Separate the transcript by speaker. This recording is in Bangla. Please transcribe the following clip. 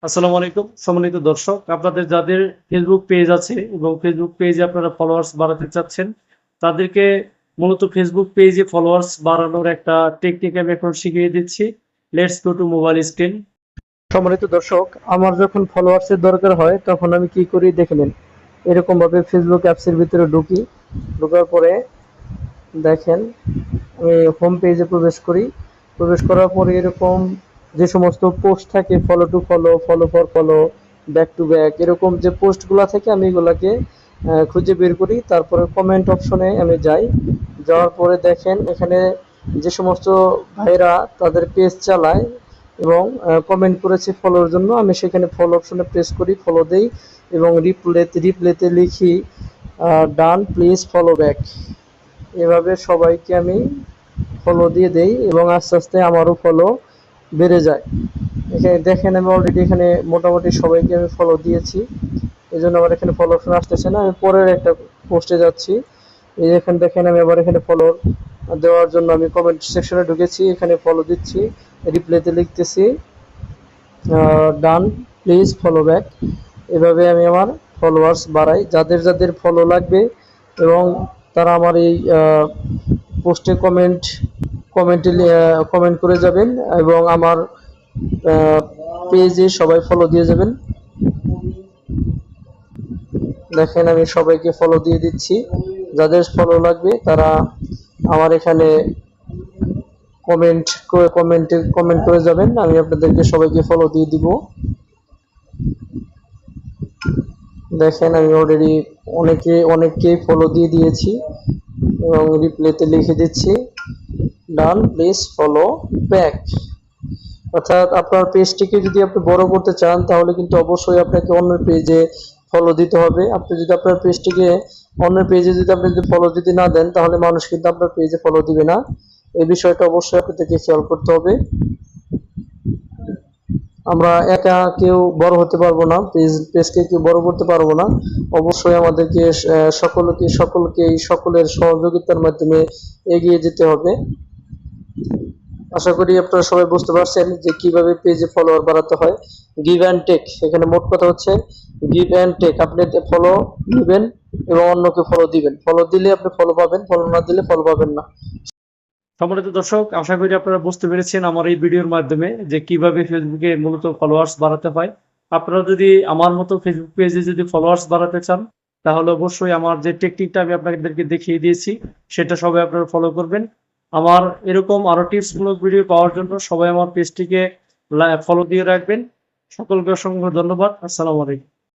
Speaker 1: আসসালামু আলাইকুম সম্মানিত দর্শক, আপনাদের যাদের ফেসবুক পেজ আছে এবং ফেসবুক পেজে আপনারা ফলোয়ার্স বাড়াতে চাচ্ছেন, তাদেরকে মূলত ফেসবুক পেজে ফলোয়ার্স বাড়ানোর একটা টেকনিক আমি এখন শিখিয়ে দিচ্ছি। Let's go to mobile screen. সম্মানিত দর্শক, আমার যখন ফলোয়ার্সের দরকার হয় তখন আমি কি করি দেখে নিন। এরকম ভাবে ফেসবুক অ্যাপসের ভিতরে ঢুকি, ঢোকার পরে দেখেন আমি হোম পেজে প্রবেশ করি। প্রবেশ করার পরে এরকম যে সমস্ত পোস্ট থাকে, follow to follow, follow for follow, back to back, এরকম যে পোস্টগুলো থাকে আমি এগুলাকে খুঁজে বের করি। তারপরে কমেন্ট অপশনে আমি যাই। যাওয়ার পরে দেখেন এখানে যে সমস্ত ভাইরা তাদের পেজ চালায় এবং কমেন্ট করেছে ফলোর জন্য, আমি সেখানে ফলো অপশনে প্রেস করি, ফলো দেই এবং রিপ্লেতে লিখি ডান, প্লিজ ফলো ব্যাক। এভাবে সবাইকে আমি ফলো দিয়ে দেই এবং আস্তে আস্তে আমারও ফলো বেড়ে যায়। এখানে দেখেন আমি অলরেডি এখানে মোটামুটি সবাইকে আমি ফলো দিয়েছি, এই জন্য আমার এখানে ফলো অপশন আসতেছে না। আমি পরের একটা পোস্টে যাচ্ছি। এই এখানে দেখেন আমি আবার এখানে ফলো দেওয়ার জন্য আমি কমেন্ট সেকশনে ঢুকেছি, এখানে ফলো দিচ্ছি, রিপ্লাইতে লিখতেছি ডান, প্লিজ ফলো ব্যাক। এভাবে আমি আমার ফলোয়ার্স বাড়াই। যাদের যাদের ফলো লাগবে এবং তারা আমার এই পোস্টে কমেন্টে কমেন্ট করে যাবেন এবং আমার পেজে সবাই ফলো দিয়ে যাবেন। দেখেন আমি সবাইকে ফলো দিয়ে দিচ্ছি। যাদের ফলো লাগবে তারা আমার এখানে কমেন্ট করে যাবেন, আমি আপনাদেরকে সবাইকে ফলো দিয়ে দিব। দেখেন আমি অলরেডি অনেককেই ফলো দিয়ে দিয়েছি এবং রিপ্লাইতে লিখে দিচ্ছি ডান, প্লিজ ফলো ব্যাক। অর্থাৎ আপনার পেজটিকে যদি আপনি বড় করতে চান তাহলে কিন্তু অবশ্যই আপনাকে অন্যের পেজে ফলো দিতে হবে। আপনি যদি আপনার পেজটিকে অন্যের পেজে যদি আপনি যদি ফলো দিতে না দেন তাহলে মানুষ কিন্তু আপনার পেজে ফলো দিবে না। এই বিষয়টা অবশ্যই আপনাদেরকে খেয়াল করতে হবে। আমরা একা কেউ বড় হতে পারবো না, পেজকে কেউ বড় করতে পারবো না। অবশ্যই আমাদেরকে সকলের সহযোগিতার মাধ্যমে এগিয়ে যেতে হবে। আশা করি আপনারা সবাই বুঝতে পারছেন যে কিভাবে পেজে ফলোয়ার বাড়াতে হয়। গিভ অ্যান্ড টেক, এখানে মোট কথা হচ্ছে গিভ অ্যান্ড টেক। আপনি ফলো দিবেন এবং অন্যকে ফলো দিবেন। ফলো দিলে আপনি ফলো পাবেন, ফলো না দিলে ফলো পাবেন না। সম্মানিত দর্শক, আশা করি আপনারা বুঝতে পেরেছেন আমার এই ভিডিওর মাধ্যমে যে কিভাবে ফেসবুকে মূলত ফলোয়ার্স বাড়াতে হয়। আপনারা যদি আমার মতো ফেসবুক পেজে যদি ফলোয়ার্স বাড়াতে চান তাহলে অবশ্যই আমার যে টেকনিকটা আমি আপনাদেরকে দেখিয়ে দিয়েছি সেটা সবাই আপনারা ফলো করবেন। আমার এরকম আরো টিপসমূলক ভিডিও পাওয়ার জন্য সবাই আমার পেজটিকে ফলো দিয়ে রাখবেন। সকলকে অসংখ্য ধন্যবাদ। আসসালামু আলাইকুম।